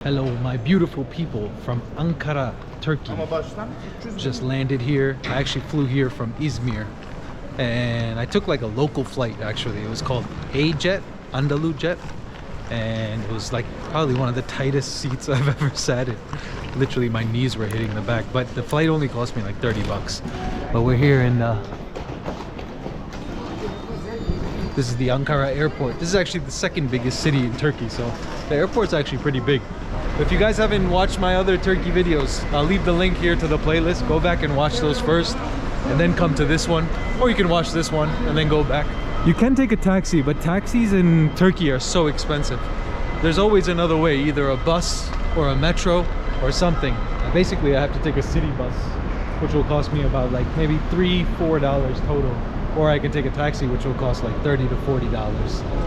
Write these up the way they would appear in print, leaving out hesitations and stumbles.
Hello, my beautiful people from Ankara, Turkey. Just landed here. I actually flew here from Izmir. And I took like a local flight actually. It was called A-Jet, Andalu Jet. And it was like probably one of the tightest seats I've ever sat in. Literally my knees were hitting the back. But the flight only cost me like 30 bucks. But we're here in this is the Ankara airport. This is actually the second biggest city in Turkey, so the airport's actually pretty big. If you guys haven't watched my other Turkey videos, I'll leave the link here to the playlist. Go back and watch those first and then come to this one, or you can watch this one and then go back. You can take a taxi, but taxis in Turkey are so expensive. There's always another way, either a bus or a metro or something. Basically I have to take a city bus, which will cost me about like maybe $3-4 total, or I can take a taxi, which will cost like $30 to $40.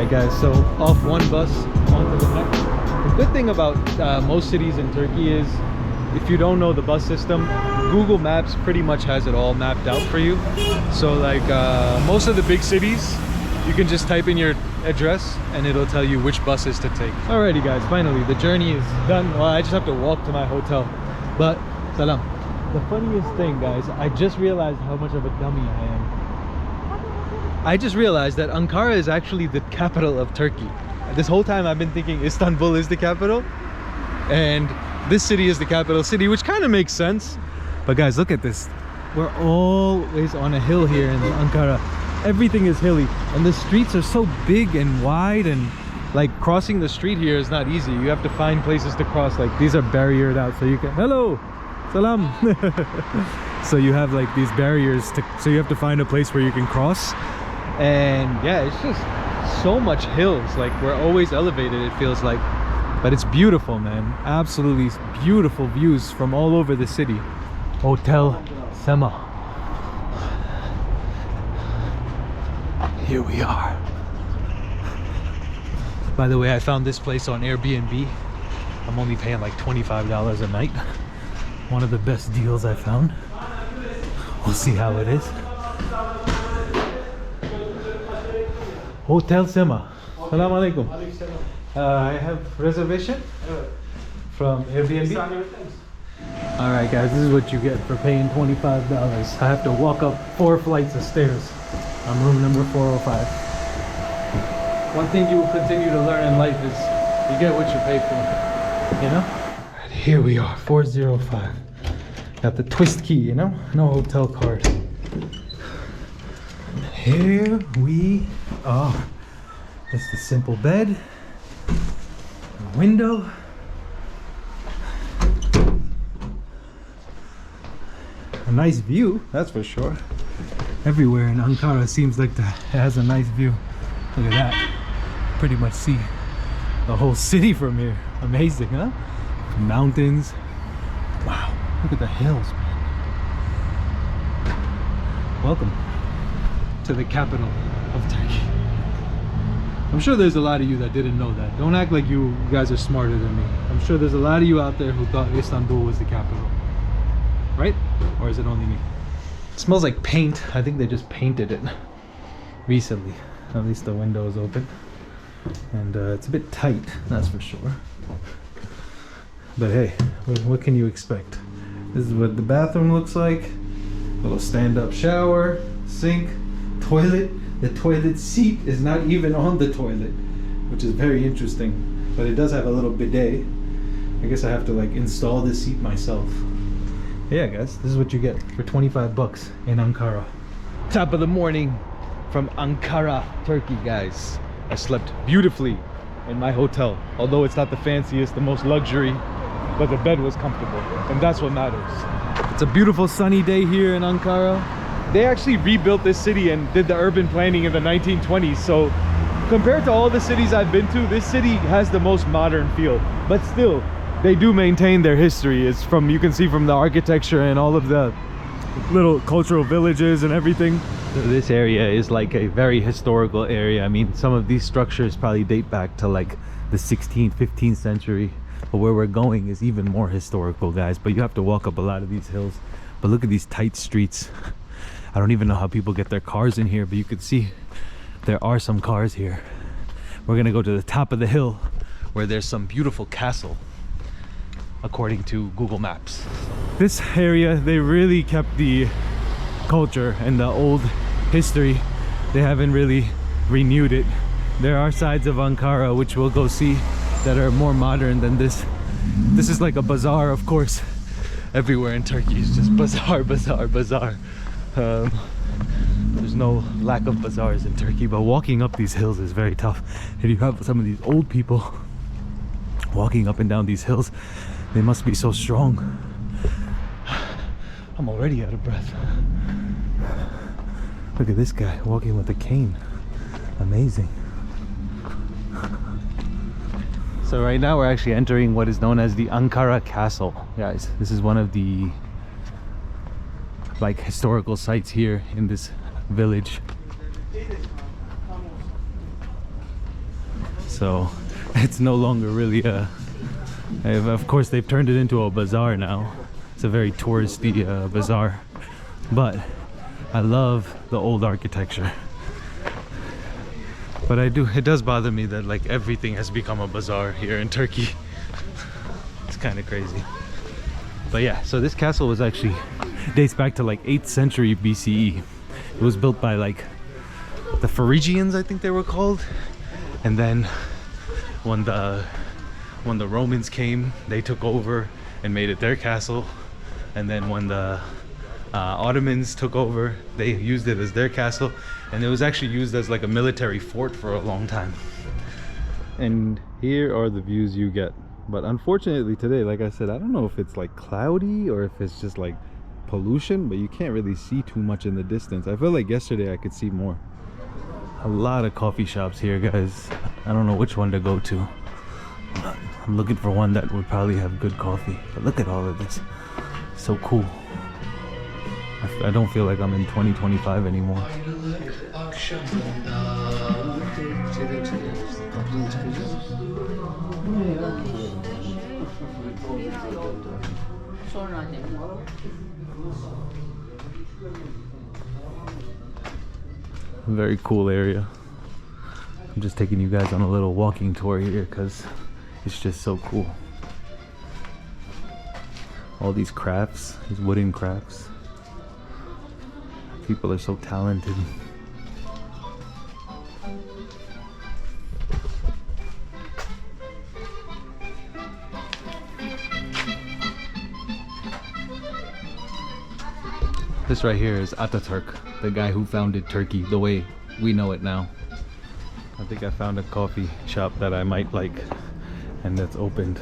Guys, so off one bus onto the next. The good thing about most cities in Turkey is if you don't know the bus system, Google Maps pretty much has it all mapped out for you. So like most of the big cities, you can just type in your address and it'll tell you which buses to take. Alrighty guys, finally the journey is done. Well, I just have to walk to my hotel, but salam. The funniest thing guys, I just realized how much of a dummy I am. I just realized that Ankara is actually the capital of Turkey. This whole time I've been thinking Istanbul is the capital and this city is the capital city, which kind of makes sense. But guys, look at this. We're always on a hill here in Ankara. Everything is hilly and the streets are so big and wide, and like crossing the street here is not easy. You have to find places to cross. Like these are barriered out so you can, hello, salam. So you have like these barriers so you have to find a place where you can cross. And yeah, it's just so much hills. Like we're always elevated, it feels like. But it's beautiful, man. Absolutely beautiful views from all over the city. Hotel Sema. Here we are. By the way, I found this place on Airbnb. I'm only paying like $25 a night. One of the best deals I found. We'll see how it is. Hotel Sema. Salam alaikum. I have reservation from Airbnb. Alright guys, this is what you get for paying $25. I have to walk up 4 flights of stairs. I'm room number 405. One thing you will continue to learn in life is you get what you pay for. You know? Right, here we are, 405. Got the twist key, you know? No hotel card. Here we are. Just a simple bed, a window, a nice view, that's for sure. Everywhere in Ankara seems like it has a nice view. Look at that. Pretty much see the whole city from here. Amazing, huh? Mountains. Wow, look at the hills, man. Welcome to the capital of Turkey. I'm sure there's a lot of you that didn't know that. Don't act like you guys are smarter than me. I'm sure there's a lot of you out there who thought Istanbul was the capital. Right? Or is it only me? It smells like paint. I think they just painted it recently. At least the window is open. And it's a bit tight, that's for sure. But hey, what can you expect? This is what the bathroom looks like. A little stand-up shower, sink, toilet. The toilet seat is not even on the toilet, which is very interesting. But it does have a little bidet. I guess I have to like install this seat myself. Yeah guys, this is what you get for 25 bucks in Ankara. Top of the morning from Ankara, Turkey guys. I slept beautifully in my hotel. Although it's not the fanciest, the most luxury, but the bed was comfortable. And that's what matters. It's a beautiful sunny day here in Ankara. They actually rebuilt this city and did the urban planning in the 1920s. So compared to all the cities I've been to, this city has the most modern feel. But still, they do maintain their history. It's from, you can see from the architecture and all of the little cultural villages and everything. So this area is like a very historical area. I mean, some of these structures probably date back to like the 16th, 15th century. But where we're going is even more historical, guys. But you have to walk up a lot of these hills. But look at these tight streets. I don't even know how people get their cars in here, but you can see there are some cars here. We're gonna go to the top of the hill where there's some beautiful castle, according to Google Maps. This area, they really kept the culture and the old history. They haven't really renewed it. There are sides of Ankara which we'll go see that are more modern than this. This is like a bazaar, of course. Everywhere in Turkey is just bazaar, bazaar, bazaar. There's no lack of bazaars in Turkey, but walking up these hills is very tough. And you have some of these old people walking up and down these hills. They must be so strong. I'm already out of breath. Look at this guy walking with a cane. Amazing. So right now we're actually entering what is known as the Ankara Castle. Guys, this is one of the like historical sites here in this village. So it's no longer really of course they've turned it into a bazaar now. It's a very touristy bazaar, but I love the old architecture. But it does bother me that like everything has become a bazaar here in Turkey. It's kind of crazy. But yeah, so this castle was actually dates back to like 8th century BCE. It was built by like the Phrygians, I think they were called. And then when the Romans came, they took over and made it their castle. And then when the Ottomans took over, they used it as their castle, and it was actually used as like a military fort for a long time. And here are the views you get. But unfortunately today, like I said, I don't know if it's like cloudy or if it's just like pollution, but you can't really see too much in the distance. I feel like yesterday I could see more. A lot of coffee shops here, guys. I don't know which one to go to. I'm looking for one that would probably have good coffee. But look at all of this. So cool. I don't feel like I'm in 2025 anymore. Very cool area. I'm just taking you guys on a little walking tour here because it's just so cool. All these crafts, these wooden crafts. People are so talented. This right here is Ataturk, the guy who founded Turkey the way we know it now. I think I found a coffee shop that I might like, and that's opened.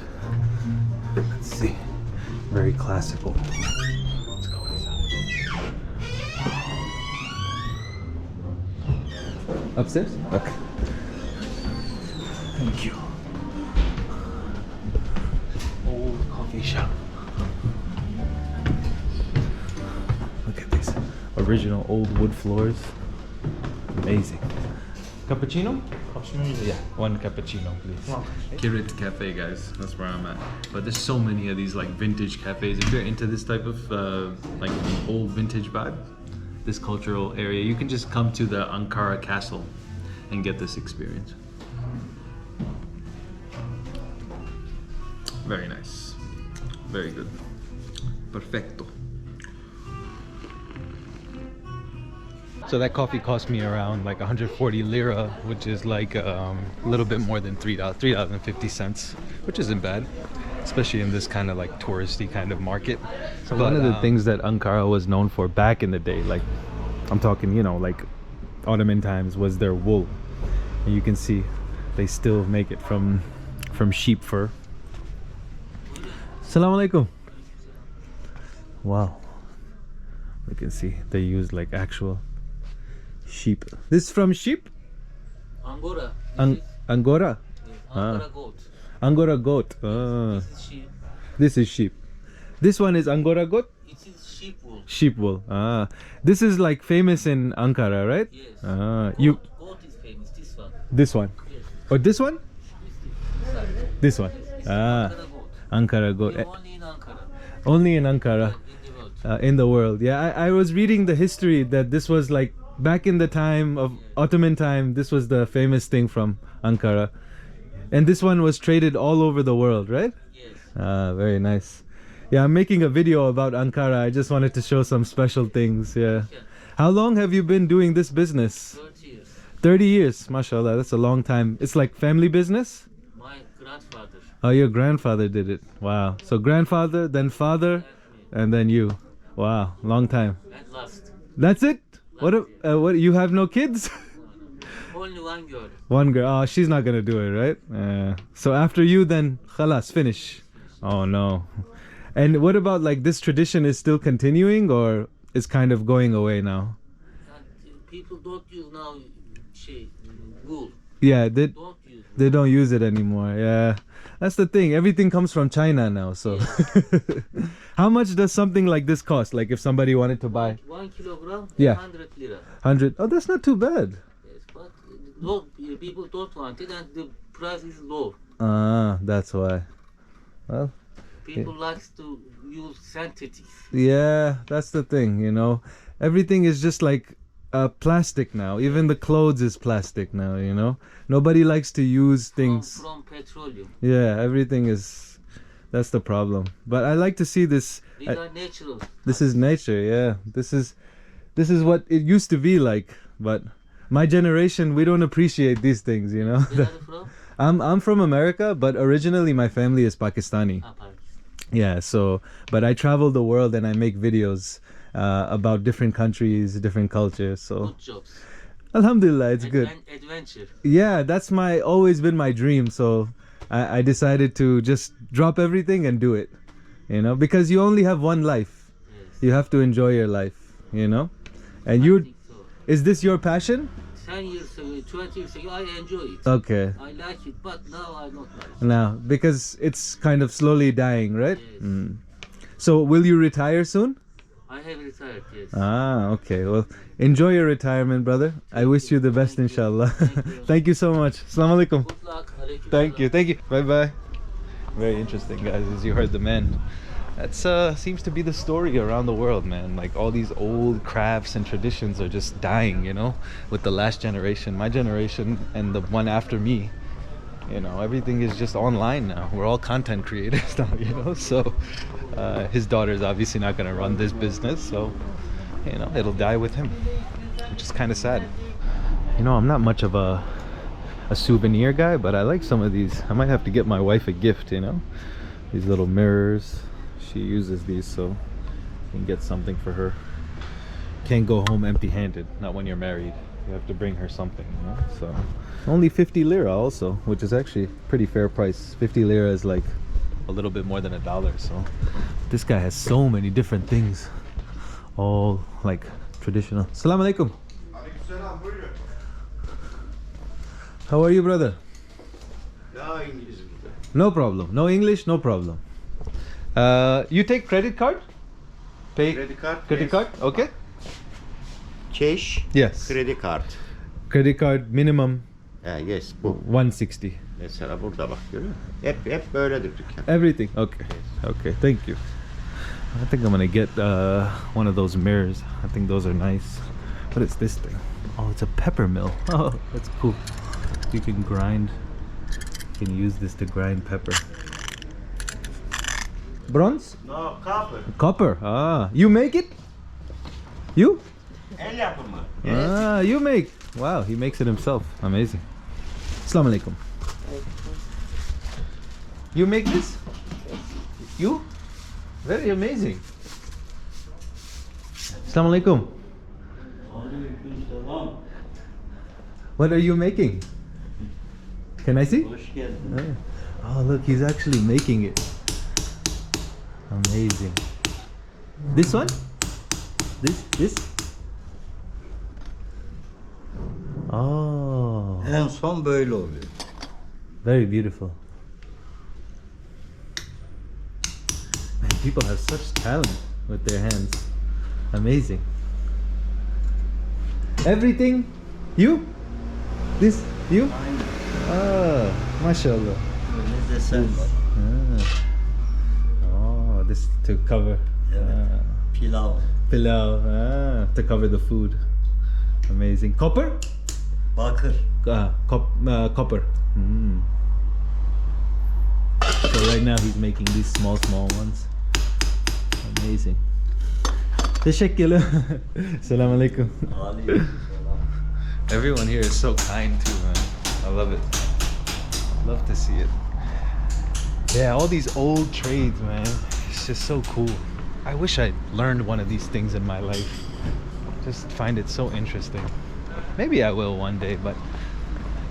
Let's see. Very classical. Let's go inside. Upstairs? Okay. Thank you. Old coffee shop. Look at these original old wood floors. Amazing. Cappuccino? Yeah, one cappuccino, please. Kirit Cafe, guys. That's where I'm at. But there's so many of these like vintage cafes. If you're into this type of like old vintage vibe, this cultural area, you can just come to the Ankara Castle and get this experience. Very nice. Very good. Perfecto. So that coffee cost me around like 140 lira, which is like a little bit more than $3.50, which isn't bad, especially in this kind of like touristy kind of market. So one of the things that Ankara was known for back in the day, like I'm talking, you know, like Ottoman times, was their wool. And you can see they still make it from sheep fur. Assalamu alaikum. Wow. You can see they use like actual sheep. This is from sheep? Angora. Angora? Angora goat. Angora goat. This is sheep. This is sheep. This one is Angora goat? It is sheep wool. Sheep wool. Ah, this is like famous in Ankara, right? Yes. Ah, Goat is famous. This one. this one. Yes. Or this one? This one. It's Ah, Ankara Ankara goat. goat. They're only in Ankara. Only in Ankara. In the world. In the world. Yeah, I was reading the history that this was like back in the time of Ottoman time. This was the famous thing from Ankara, and this one was traded all over the world, right? Yes. Very nice. Yeah, I'm making a video about Ankara. I just wanted to show some special things. Yeah. How long have you been doing this business? 30 years. 30 years. MashaAllah, that's a long time. It's like family business? My grandfather. Oh, your grandfather did it. Wow. So grandfather, then father, and then you. Wow, long time. And last. That's it? What you have no kids? Only one girl. One girl. Oh, she's not gonna do it, right? So after you, then khalas, finish. Oh no. And what about like this tradition is still continuing or is kind of going away now? And people don't use now wool. Yeah, Don't use they don't use it anymore. Yeah, that's the thing. Everything comes from China now. So, how much does something like this cost? Like if somebody wanted to buy 1 kilogram. Yeah. 100 lira. 100. Oh, that's not too bad. Yes, but people don't want it, and the price is low. Ah, that's why. Well, People likes to use synthetics. yeah, that's the thing. You know, everything is just like plastic now. Even the clothes is plastic now. You know, nobody likes to use things. From petroleum. Yeah, everything is. That's the problem. But I like to see this. These are natural. This is nature. Yeah, this is what it used to be like. But my generation, we don't appreciate these things. You know. Where are you from? I'm from America, but originally my family is Pakistani. Pardon. Yeah, so but I travel the world and I make videos about different countries, different cultures. So Good jobs. Alhamdulillah, it's good. Adventure. Yeah, that's always been my dream. So I decided to just drop everything and do it. You know, because you only have one life. Yes. You have to enjoy your life. You know, and I think so. is this your passion? 10 years ago, 20 years ago, I enjoy it. Okay. I like it, but now I don't like it. Now, because it's kind of slowly dying, right? Yes. Mm. So will you retire soon? I have retired, yes. Ah, okay. Well, enjoy your retirement, brother. I wish you the best, Thank you. inshallah. Thank you. Thank you so much. Assalamu alaikum. Good luck. Alaikum Thank salam. you. Thank you. Bye bye. Very interesting, guys, as you heard the man. That's seems to be the story around the world, man. Like all these old crafts and traditions are just dying, you know, with the last generation, my generation, and the one after me. You know, everything is just online now. We're all content creators now, you know. So his daughter's obviously not gonna run this business, so you know, it'll die with him, which is kind of sad. You know, I'm not much of a souvenir guy, but I like some of these. I might have to get my wife a gift, you know, these little mirrors. She uses these, so you can get something for her. Can't go home empty-handed, not when you're married. You have to bring her something, you know? So only 50 lira also, which is actually pretty fair price. 50 lira is like a little bit more than $1. So this guy has so many different things, all like traditional. Assalamu alaikum. How are you, brother? No problem. No English, no problem. You take credit card? Pay Credit card. credit yes. card? Okay. Cash. Yes. Credit card. Credit card minimum Yes bu. 160. Mesela burada bak görüyor musun? Hep böyledir dükkan. Everything. Okay. Okay. Thank you. I think I'm gonna get one of those mirrors. I think those are nice. What is this thing? Oh, it's a pepper mill. Oh, that's cool. You can grind. You can use this to grind pepper. Bronze? No, copper. Copper. Ah, you make it? You? El yapımı. Ah, you make. Wow, he makes it himself. Amazing. Assalamu alaikum. You make this? You? Very amazing. Assalamu alaikum. What are you making? Can I see? Oh, look, he's actually making it. Amazing. This one? This? Oh, En son böyle oluyor. very beautiful. Man, people have such talent. with their hands. Amazing. Everything? You? This? You? Oh, mashallah. Oh, this to cover. Pilav. Pilau, to cover the food. Amazing. Copper? Bakır. Copper. So right now he's making these small ones. Amazing. Teşekkürler. Assalamu alaikum. Everyone here is so kind too, man. I love it. Love to see it. Yeah, all these old trades, man. It's just so cool. I wish I learned one of these things in my life. Just find it so interesting. Maybe I will one day, but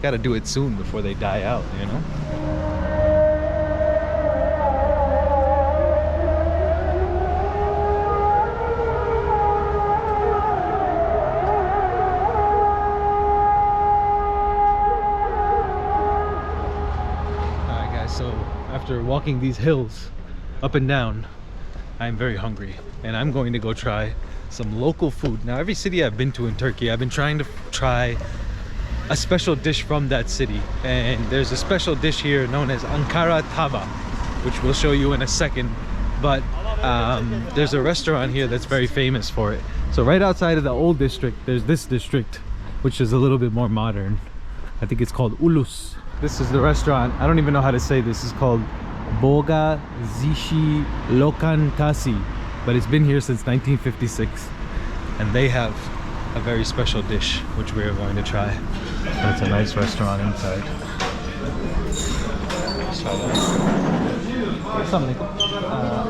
gotta do it soon before they die out, you know? Alright guys, so after walking these hills up and down, I'm very hungry and I'm going to go try some local food. Now every city I've been to in Turkey, I've been trying to try a special dish from that city, and there's a special dish here known as Ankara tava, which we'll show you in a second. But there's a restaurant here that's very famous for it. So right outside of the old district, there's this district which is a little bit more modern. I think it's called Ulus. This is the restaurant. I don't even know how to say this. It's called Boga Zishi Lokantasi, but it's been here since 1956, and they have a very special dish which we are going to try. But it's a nice restaurant inside. Let's try that. Assalamu alaikum.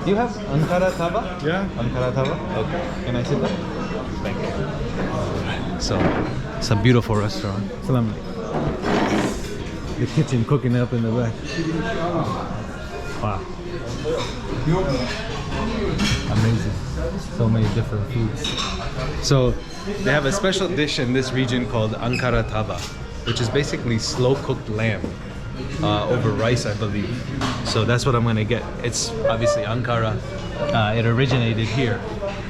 Do you have Ankara tava? Yeah. Ankara tava? Okay. Can I sit down? Thank you. So, it's a beautiful restaurant. Assalamu alaikum. The kitchen cooking up in the back. Wow. Amazing. So many different foods. So they have a special dish in this region called Ankara tava, which is basically slow cooked lamb over rice, I believe. So that's what I'm gonna get. It's obviously Ankara. It originated here,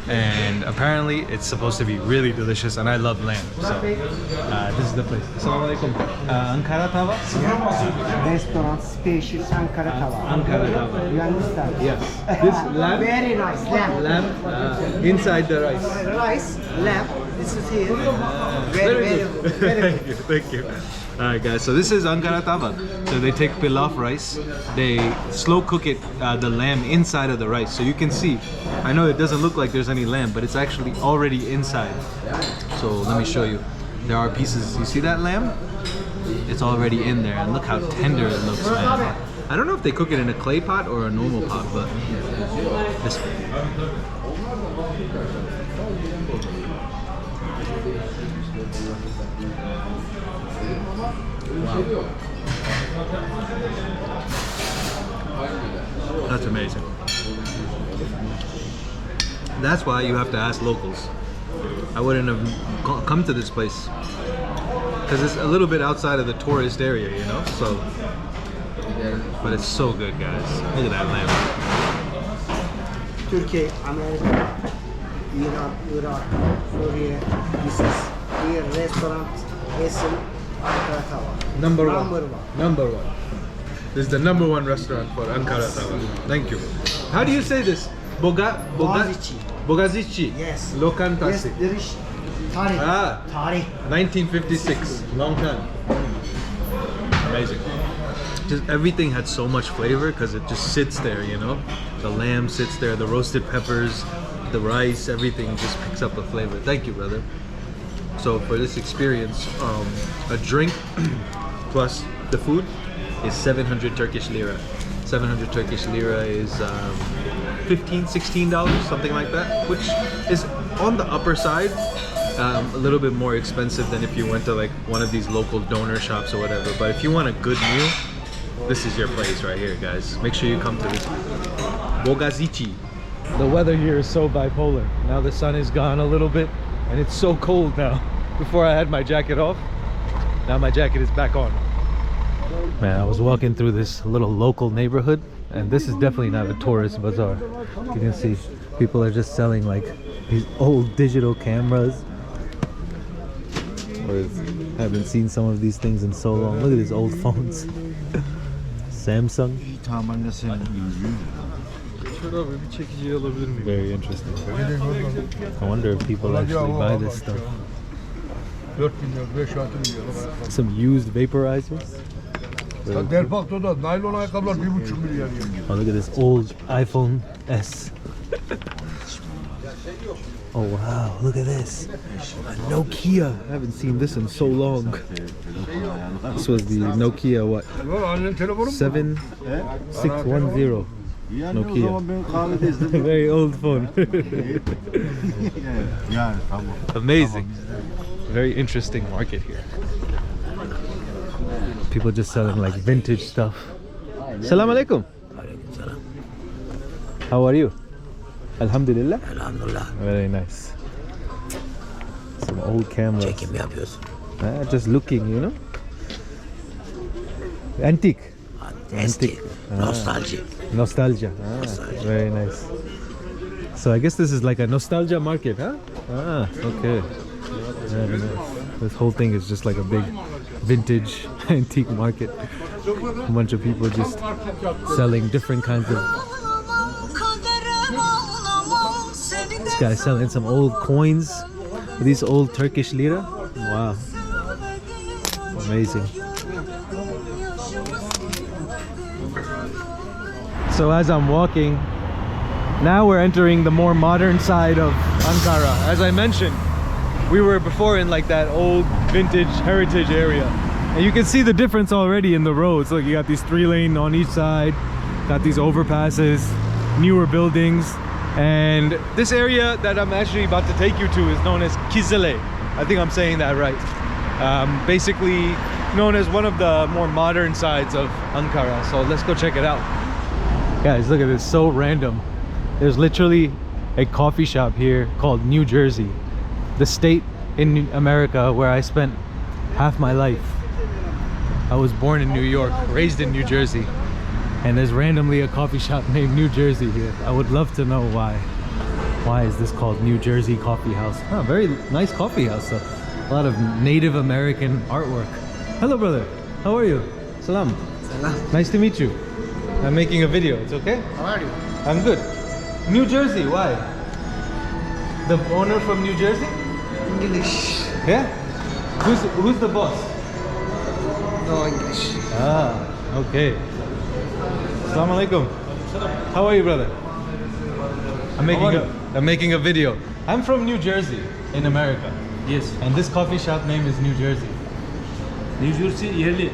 and apparently it's supposed to be really delicious, and I love lamb. So this is the place. Assalamu alaikum. Ankara tava? Restaurant spacious Ankara tava. Ankara tava. You understand? Yes. This lamb? Very nice lamb. Lamb inside the rice. Rice, lamb. This is here. Very good. Thank you, thank you. Alright guys, so this is Ankara tava. So they take pilaf rice, they slow cook it, the lamb inside of the rice. So you can see, I know it doesn't look like there's any lamb, but it's actually already inside. So let me show you. There are pieces, you see that lamb? It's already in there, and look how tender it looks, man. I don't know if they cook it in a clay pot or a normal pot, but this. Wow. That's amazing. That's why you have to ask locals. I wouldn't have come to this place because it's a little bit outside of the tourist area, you know. So, but it's so good, guys. Look at that lamb. Turkey, America, Iran, Iraq, Korea. This is here restaurant. Essen, Ankara tava. Number one. This is the number one restaurant for Ankara tava. Thank you. How do you say this? Bogazici. Bogazici. Yes. Lokantasi. Yes, there is tarih. Ah. Tarih. 1956. Long time. Amazing. Just everything had so much flavor because it just sits there, you know. The lamb sits there, the roasted peppers, the rice, everything just picks up the flavor. Thank you, brother. So for this experience, a drink plus the food is 700 Turkish lira. 700 Turkish lira is $15–16, something like that, which is on the upper side, a little bit more expensive than if you went to like one of these local donor shops or whatever. But if you want a good meal, this is your place right here, guys. Make sure you come to this Bogazici. The weather here is so bipolar. Now the sun is gone a little bit and it's so cold now. Before I had my jacket off, now my jacket is back on. Man, I was walking through this little local neighborhood, and this is definitely not a tourist bazaar. You can see People are just selling like these old digital cameras. Haven't seen some of these things in so long. Look at these old phones. Samsung. Very interesting. I wonder if people actually buy this stuff. Some used vaporizers. Oh, look at this old iPhone S. Oh wow, look at this. A Nokia. I haven't seen this in so long. This was the Nokia what? 7610. Nokia. Very old phone. Amazing. Very interesting market here. People just selling like vintage stuff. Assalamu alaikum. How are you? Alhamdulillah. Alhamdulillah. Very nice. Some old cameras. Çekim yapıyorsun. Just looking, you know. Antique. Eski. Nostalji. Nostalgia. Nostalgia. Very nice. So I guess this is like a nostalgia market, huh? Okay. Very nice. This whole thing is just like a big vintage antique market. A bunch of people just selling different kinds of. This guy's selling some old coins. These old Turkish lira. Wow. Amazing. So as I'm walking, now we're entering the more modern side of Ankara. As I mentioned, we were before in like that old vintage heritage area. And you can see the difference already in the roads. Look, you got these 3-lane on each side, got these overpasses, newer buildings. And this area that I'm actually about to take you to is known as Kizile. I think I'm saying that right. Basically known as one of the more modern sides of Ankara. So let's go check it out. Guys, look at this, so random. There's literally a coffee shop here called New Jersey, the state in America where I spent half my life. I was born in New York, raised in New Jersey, and there's randomly a coffee shop named New Jersey here. I would love to know why. Why is this called New Jersey Coffee House? Oh, very nice coffee house. So a lot of Native American artwork. Hello, brother. How are you? Salam. Salam. Nice to meet you. I'm making a video. It's okay? How are you? I'm good. New Jersey, why? The owner from New Jersey? English. Yeah? Who's the boss? No English. Ah, okay. Assalamu alaikum. How are you, brother? I'm making a video. I'm from New Jersey in America. Yes. And this coffee shop name is New Jersey. New Jersey yerli.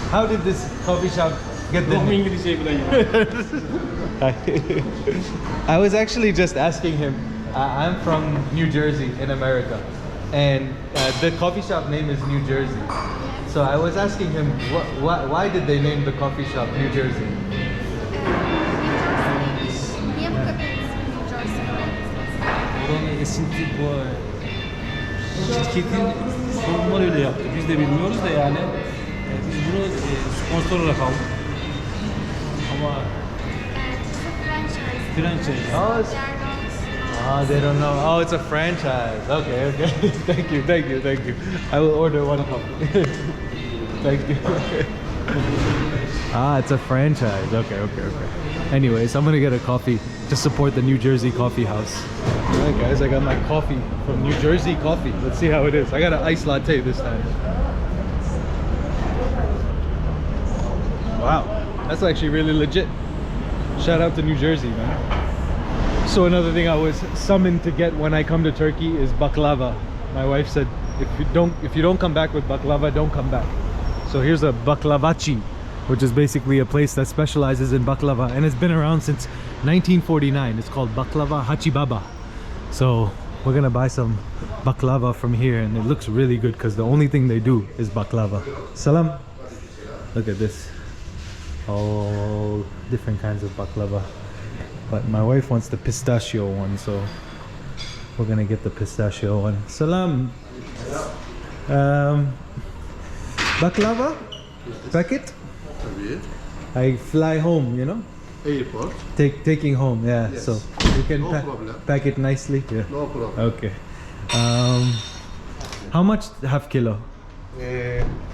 How did this coffee shop get the name? I was actually just asking him. I'm from New Jersey in America, and the coffee shop name is New Jersey. So I was asking him, why did they name the coffee shop New Jersey? Niye bu kadar New Jersey koydunuz? Buranın esinti bu şirketin sorunları öyle yaptı. Biz de bilmiyoruz da yani biz bunu sponsor olarak aldık. Ama franchise. They don't know. Oh, it's a franchise. Okay. Thank you. I will order one coffee. Thank you. It's a franchise. Okay. Anyways, I'm gonna get a coffee to support the New Jersey Coffee House. Alright guys, I got my coffee from New Jersey Coffee. Let's see how it is. I got an iced latte this time. Wow, that's actually really legit. Shout out to New Jersey, man. So another thing I was summoned to get when I come to Turkey is baklava. My wife said, if you don't come back with baklava, don't come back. So here's a baklavachi, which is basically a place that specializes in baklava, and it's been around since 1949. It's called Baklava Hachibaba. So we're gonna buy some baklava from here, and it looks really good because the only thing they do is baklava. Salam. Look at this. All different kinds of baklava. But my wife wants the pistachio one, so we're gonna get the pistachio one. Salam. Baklava packet. I fly home, you know. airport. Taking home, yeah. Yes. So you can No problem. pack it nicely. Yeah. No problem. Okay. How much half kilo?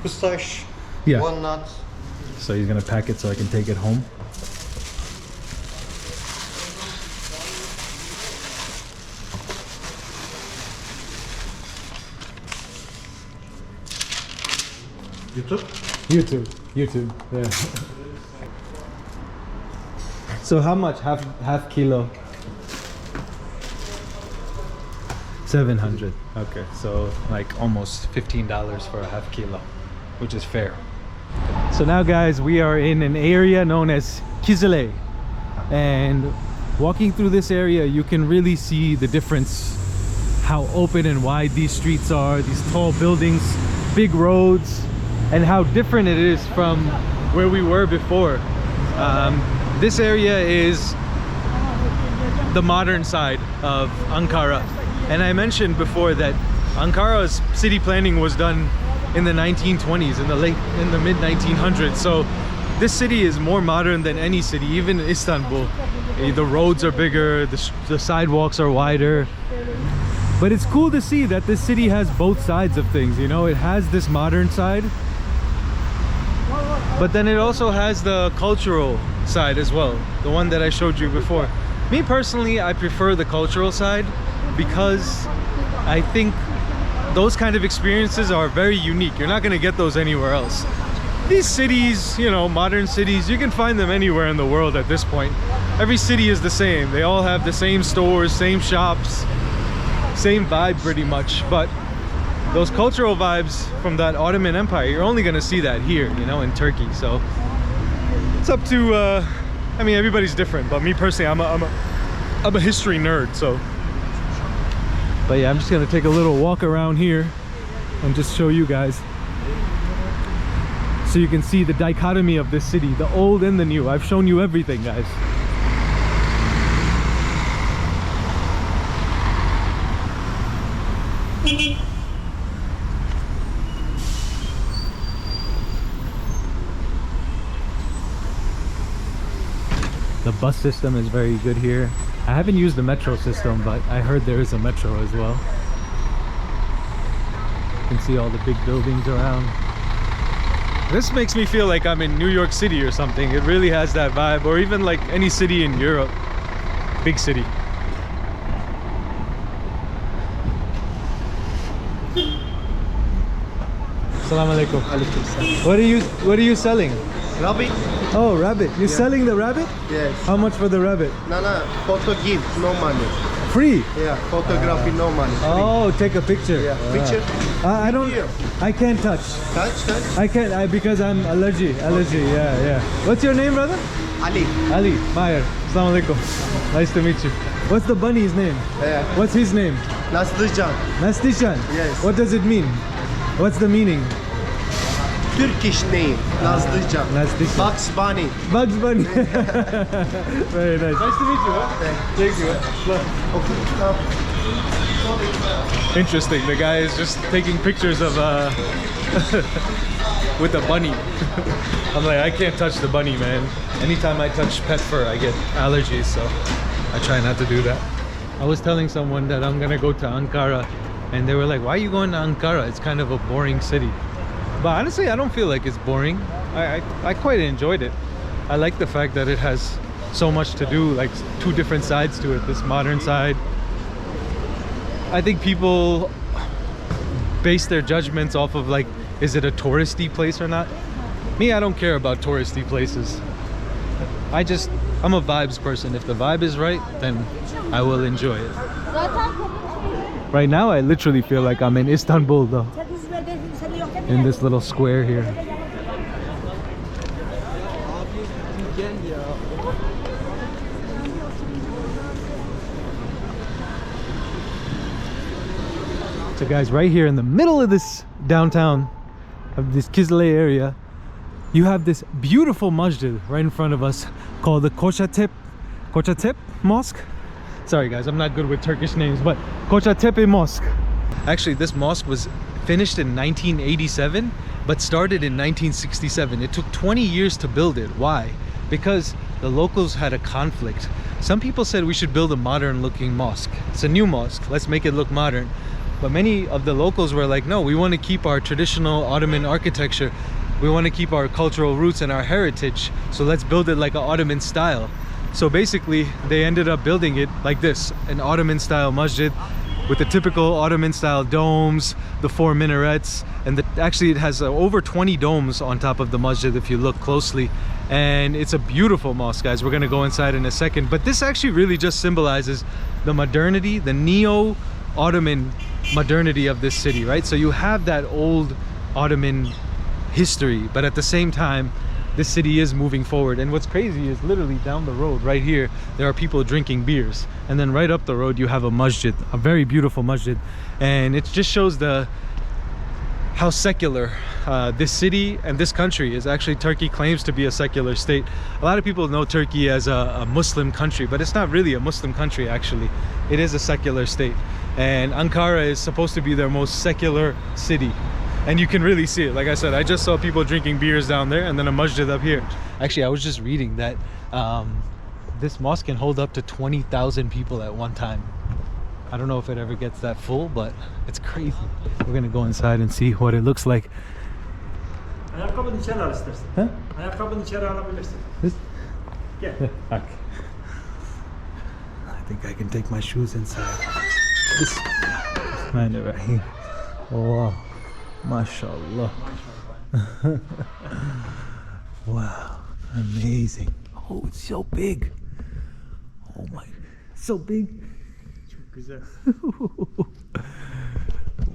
Pistache, Yeah. walnut. So he's gonna pack it so I can take it home. YouTube, yeah. So how much? Half kilo? 700. Okay, so like almost $15 for a half kilo, which is fair. So now guys, we are in an area known as Kizile, and walking through this area you can really see the difference, how open and wide these streets are, these tall buildings, big roads, and how different it is from where we were before. This area is the modern side of Ankara, and I mentioned before that Ankara's city planning was done in the 1920s, in the mid 1900s. So this city is more modern than any city, even Istanbul. The roads are bigger, the sidewalks are wider. But it's cool to see that this city has both sides of things, you know. It has this modern side, but then it also has the cultural side as well, the one that I showed you before. Me personally, I prefer the cultural side because I think those kind of experiences are very unique. You're not going to get those anywhere else. These cities, you know, modern cities, you can find them anywhere in the world at this point. Every city is the same. They all have the same stores, same shops, same vibe pretty much. But those cultural vibes from that Ottoman Empire, you're only going to see that here, you know, in Turkey. So it's up to I mean, everybody's different, but me personally, I'm a history nerd, so. But yeah, I'm just gonna take a little walk around here and just show you guys, so you can see the dichotomy of this city, the old and the new. I've shown you everything, guys. The bus system is very good here. I haven't used the metro system, but I heard there is a metro as well. You can see all the big buildings around. This makes me feel like I'm in New York City or something. It really has that vibe, or even like any city in Europe. Big city. Assalamu alaikum. What are you selling? Rabbit? Oh, rabbit. You're selling the rabbit? Yes. How much for the rabbit? No, photo give, no money. Free? Yeah, photography, no money. Free. Oh, take a picture. Yeah, picture. I don't. Here. I can't touch. Touch. I can't. Because I'm allergy. Yeah. What's your name, brother? Ali. Ali. Mayer. Assalamu alaikum. Nice to meet you. What's the bunny's name? Yeah. What's his name? Naslıcan. Nastishan. Yes. What does it mean? What's the meaning? Turkish name. Naslıcan. Nastishan. Bugs Bunny. Bugs Bunny. Very nice. Nice to meet you. Thank you. Interesting. The guy is just taking pictures of with a bunny. I'm like, I can't touch the bunny, man. Anytime I touch pet fur, I get allergies, so I try not to do that. I was telling someone that I'm gonna go to Ankara, and they were like, why are you going to Ankara? It's kind of a boring city. But honestly, I don't feel like it's boring. I quite enjoyed it. I like the fact that it has so much to do, like two different sides to it. This modern side. I think people base their judgments off of like, is it a touristy place or not? Me, I don't care about touristy places. I'm a vibes person. If the vibe is right, then I will enjoy it. Right now, I literally feel like I'm in Istanbul though. In this little square here. So guys, right here in the middle of this downtown, of this Kizile area, you have this beautiful masjid right in front of us called the Koçatepe Mosque. Sorry guys, I'm not good with Turkish names, but Koçatepe Mosque. Actually, this mosque was finished in 1987, but started in 1967. It took 20 years to build it. Why? Because the locals had a conflict. Some people said we should build a modern looking mosque. It's a new mosque, let's make it look modern. But many of the locals were like, no, we want to keep our traditional Ottoman architecture. We want to keep our cultural roots and our heritage. So let's build it like an Ottoman style. So basically, they ended up building it like this, an Ottoman style masjid with the typical Ottoman style domes, the 4 minarets, and actually it has over 20 domes on top of the masjid if you look closely. And it's a beautiful mosque, guys. We're gonna go inside in a second, but this actually really just symbolizes the modernity, the neo-Ottoman modernity of this city, right? So you have that old Ottoman history, but at the same time, this city is moving forward. And what's crazy is literally down the road right here, there are people drinking beers. And then right up the road, you have a masjid, a very beautiful masjid. And it just shows how secular this city and this country is. Actually, Turkey claims to be a secular state. A lot of people know Turkey as a Muslim country, but it's not really a Muslim country, actually. It is a secular state. And Ankara is supposed to be their most secular city. And you can really see it. Like I said, I just saw people drinking beers down there and then a masjid up here. Actually, I was just reading that this mosque can hold up to 20,000 people at one time. I don't know if it ever gets that full, but it's crazy. We're gonna go inside and see what it looks like. Ayakkabını içeri al istersen. Huh? Ayakkabını içeri alabilirsin. This? Gel. Okay. I think I can take my shoes inside. Bismillahirrahmanirrahim. Oh, mashallah. Wow, amazing. Oh, it's so big. Oh my, so big. Çok güzel.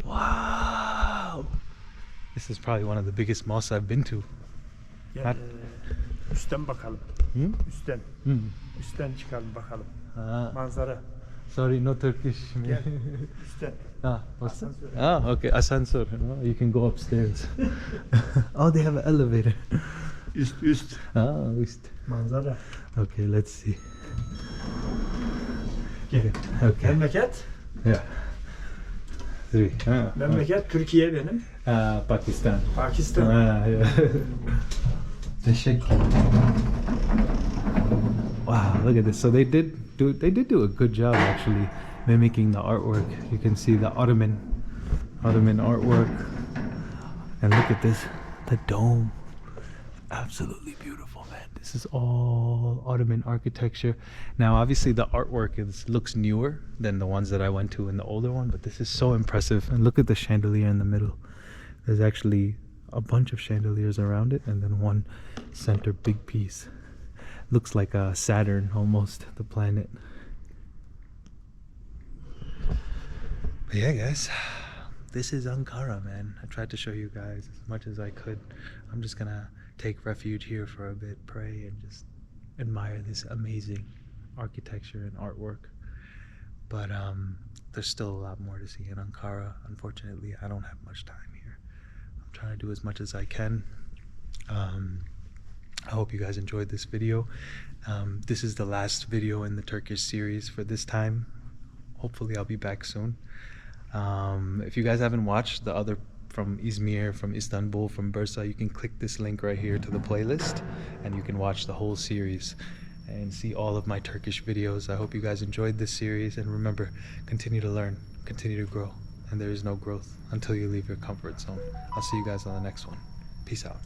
Wow. This is probably one of the biggest mosques I've been to. Gel. Üstten bakalım. Hmm? Üstten. Hmm. Üstten çıkalım bakalım. Ah, Manzara. sorry, no Turkish. Gel. Üstten. Ah, what's that? Asansör. Ah, okay, asansör. Oh, you can go upstairs. Oh, they have an elevator. Üst. Ah, üst. Manzara. Okay, let's see. Gel. Okay. Memleket. Yeah. 3. Ah, Memleket Türkiye benim. Pakistan. Pakistan. Ah, yeah. Teşekkür. Wow, look at this. So they did do a good job actually mimicking the artwork. You can see the Ottoman artwork. And look at this, the dome. Absolutely beautiful, man. This is all Ottoman architecture. Now, obviously the artwork looks newer than the ones that I went to in the older one, but this is so impressive. And look at the chandelier in the middle. There's actually a bunch of chandeliers around it and then one center big piece. Looks like a Saturn almost, the planet. But yeah, guys, this is Ankara, man. I tried to show you guys as much as I could. I'm just gonna take refuge here for a bit, pray, and just admire this amazing architecture and artwork. But there's still a lot more to see in Ankara. Unfortunately, I don't have much time here. I'm trying to do as much as I can. I hope you guys enjoyed this video. This is the last video in the Turkish series for this time. Hopefully I'll be back soon. If you guys haven't watched the other from Izmir, from Istanbul, from Bursa, you can click this link right here to the playlist and you can watch the whole series and see all of my Turkish videos. I hope you guys enjoyed this series, and remember, continue to learn, continue to grow, and there is no growth until you leave your comfort zone. I'll see you guys on the next one. Peace out.